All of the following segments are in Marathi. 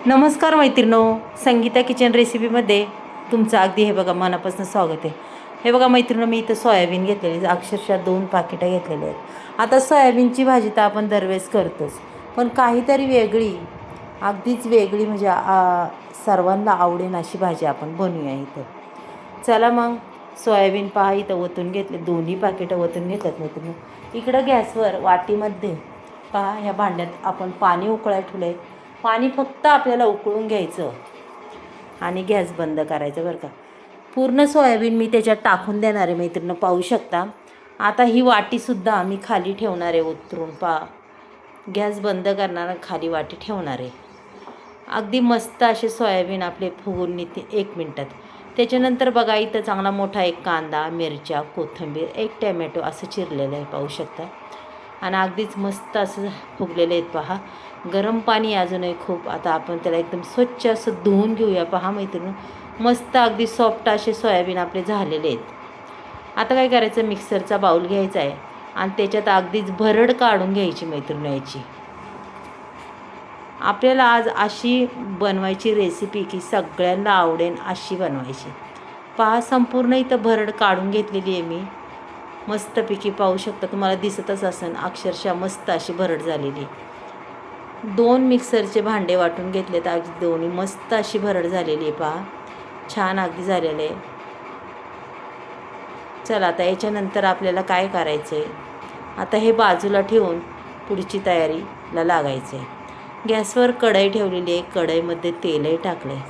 नमस्कार मैत्रिणो, संगीता किचन रेसिपीमध्ये तुमचं अगदी हे बघा मनापासून स्वागत आहे. हे बघा मैत्रिणो, मी इथं सोयाबीन घेतलेली, अक्षरशः 2 पाकिटं घेतलेले आहेत. आता सोयाबीनची भाजी तर आपण दरवेळेस करतोच, पण काहीतरी वेगळी, अगदीच वेगळी म्हणजे सर्वांना आवडेल अशी भाजी आपण बनवूया इथं. चला मग, सोयाबीन पहा इथं ओतून घेतले, दोन्ही पाकिटं ओतून घेतल्यात मैत्रिणो. इकडं गॅसवर वाटीमध्ये पहा, ह्या भांड्यात आपण पाणी उकळायला ठेवलं आहे. पाणी फक्त आपल्याला उकळून घ्यायचं आणि गॅस बंद करायचं बरं का. पूर्ण सोयाबीन मी त्याच्यात टाकून देणार आहे मैत्रिणीनं, पाहू शकता. आता ही वाटीसुद्धा मी खाली ठेवणार आहे उतरून, गॅस बंद करणार, खाली वाटी ठेवणार आहे. अगदी मस्त असे सोयाबीन आपले फुगून निघते 1 मिनटात. त्याच्यानंतर बघा इथं चांगला मोठा एक कांदा, मिरच्या, कोथिंबीर, एक टॅमॅटो असं चिरलेलं आहे, पाहू शकता. आणि अगदीच मस्त असं फुगलेले आहेत पहा. गरम पाणी अजूनही खूप. आता आपण त्याला एकदम स्वच्छ असं धुवून घेऊया. पहा मैत्रिणी, मस्त अगदी सॉफ्ट असे सोयाबीन आपले झालेले आहेत. आता काय करायचं, मिक्सरचा बाऊल घ्यायचा आहे आणि त्याच्यात अगदीच भरड काढून घ्यायची मैत्रिणी याची. आपल्याला आज अशी बनवायची रेसिपी की सगळ्यांना आवडेल अशी बनवायची. पहा, संपूर्ण इथं भरड काढून घेतलेली आहे मी मस्तपैकी, पाहू शकता. तुम्हाला दिसतच असेल, अक्षरशः मस्त अशी भरड झालेली. 2 मिक्सरचे भांडे वाटून घेतलेत, अगदी दोन्ही मस्त अशी भरड झालेली आहे पहा. छान अगदी झालेलं आहे. चला आता याच्यानंतर आपल्याला काय करायचं आहे, आता हे बाजूला ठेवून पुढची तयारीला लागायचं आहे. गॅसवर कढई ठेवलेली आहे, कढईमध्ये तेलही टाकलं आहे,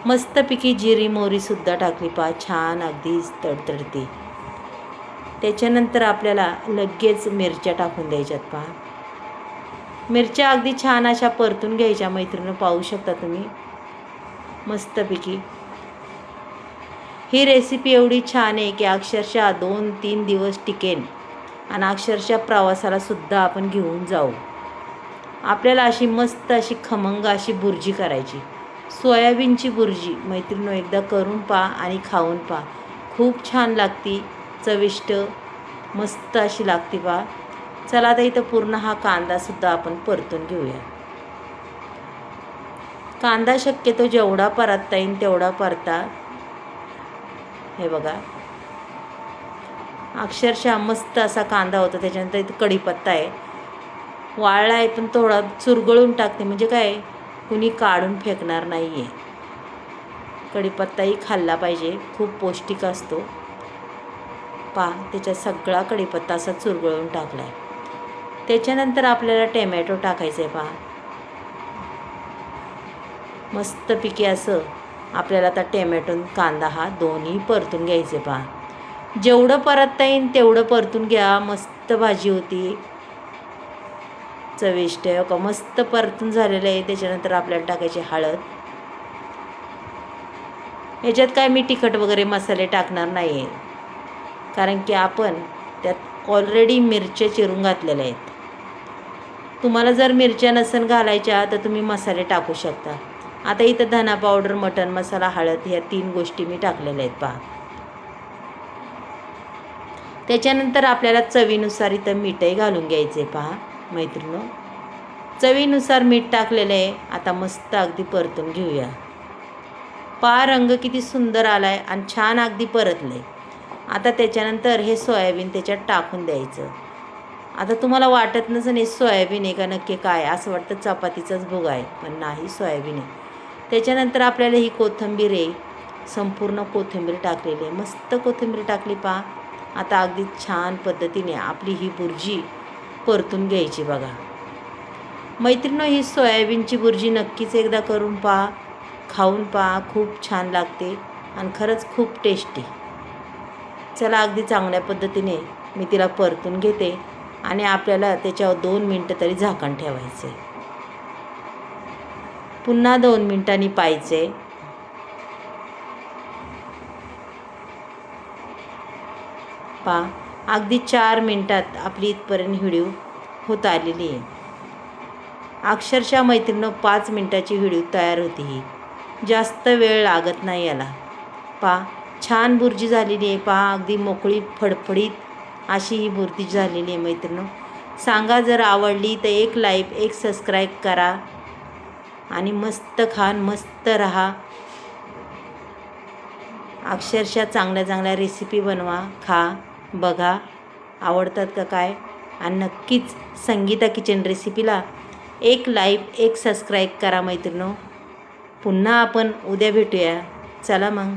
मस्तपैकी जिरी मोहरीसुद्धा टाकली पहा. छान अगदी तडतडते. त्याच्यानंतर आपल्याला लगेच मिरच्या टाकून द्यायच्यात पहा. मिरच्या अगदी छान अशा परतून घ्यायच्या मैत्रिणी, पाहू शकता तुम्ही मस्तपैकी. ही रेसिपी एवढी छान आहे की अक्षरशः 2-3 दिवस टिकेल आणि अक्षरशः प्रवासाला सुद्धा आपण घेऊन जाऊ. आपल्याला अशी मस्त अशी खमंग अशी बुर्जी करायची, सोयाबीनची बुर्जी. मैत्रिणींनो, एकदा करून पहा आणि खाऊन पहा, खूप छान लागती, चविष्ट मस्त अशी लागते पहा. चला आता इथं पूर्ण हा कांदासुद्धा आपण परतून घेऊया. कांदा शक्यतो जेवढा परतता येईल तेवढा परता. हे बघा, अक्षरशः मस्त असा कांदा होता. त्याच्यानंतर इथं कढीपत्ता आहे, वाळला आहे पण थोडा चुरगळून टाकते, म्हणजे काय कुणी काढून फेकणार नाही आहे. कढीपत्ताही खाल्ला पाहिजे, खूप पौष्टिक असतो पहा. त्याच्यात सगळा कढीपत्ता असा चुरगळून टाकला आहे. त्याच्यानंतर आपल्याला टॅमॅटो टाकायचं आहे पहा. मस्तपैकी असं आपल्याला आता टॅमॅटो कांदा हा दोन्ही परतून घ्यायचे पहा. जेवढं परतता येईल तेवढं परतून घ्या, मस्त भाजी होती, चविष्ट का मस्त परतून झालेलं आहे. त्याच्यानंतर आपल्याला टाकायची हळद. याच्यात काय मी तिखट वगैरे मसाले टाकणार नाही आहे, कारण की आपण त्यात ऑलरेडी मिरच्या चिरून घातलेल्या आहेत. तुम्हाला जर मिरच्या नसेल घालायच्या तर तुम्ही मसाले टाकू शकता. आता इथं धना पावडर, मटण मसाला, हळद ह्या 3 गोष्टी मी टाकलेल्या आहेत पहा. त्याच्यानंतर आपल्याला चवीनुसार इथं मीठही घालून घ्यायचे पहा मैत्रिणींनो. चवीनुसार मीठ टाकलेलं आहे. आता मस्त अगदी परतून घेऊया पहा. रंग किती सुंदर आला आहे आणि छान अगदी परतलं आहे. आता त्याच्यानंतर हे सोयाबीन त्याच्यात टाकून द्यायचं. आता तुम्हाला वाटत नसेल हे सोयाबीन आहे का, नक्की काय असं वाटतं चपातीचाच भुगा आहे, पण नाही, सोयाबीन आहे. त्याच्यानंतर आपल्याला ही कोथिंबीर आहे, संपूर्ण कोथिंबीर टाकलेली आहे, मस्त कोथिंबीर टाकली पहा. आता अगदी छान पद्धतीने आपली ही बुर्जी परतून घ्यायची बघा मैत्रिणींनो. ही सोयाबीनची बुर्जी नक्कीच एकदा करून पहा, खाऊन पहा, खूप छान लागते आणि खरंच खूप टेस्टी. चला, अगदी चांगल्या पद्धतीने मी तिला परतून घेते आणि आपल्याला त्याच्यावर 2 मिनटं तरी झाकण ठेवायचे. पुन्हा 2 मिनटांनी पाहायचे. पहा, अगदी 4 मिनटात आपली इथपर्यंत व्हिडिओ होत आलेली आहे. अक्षरशः मैत्रिणींनो, 5 मिनटाची व्हिडिओ तयार होती. ही जास्त वेळ लागत नाही याला. पहा, छान बुर्जी झालेली आहे पहा. अगदी मोकळी फडफडीत अशी ही बुर्जी झालेली आहे मैत्रिणींनो. सांगा जर आवडली तर एक लाईक, एक सबस्क्राईब करा. आणि मस्त खान मस्त राहा. अक्षरशः चांगल्या चांगल्या रेसिपी बनवा, खा, बघा आवडतात का काय. आणि नक्कीच संगीता किचन रेसिपीला एक लाईक एक सबस्क्राईब करा मैत्रिणो. पुन्हा आपण उद्या भेटूया. चला मग.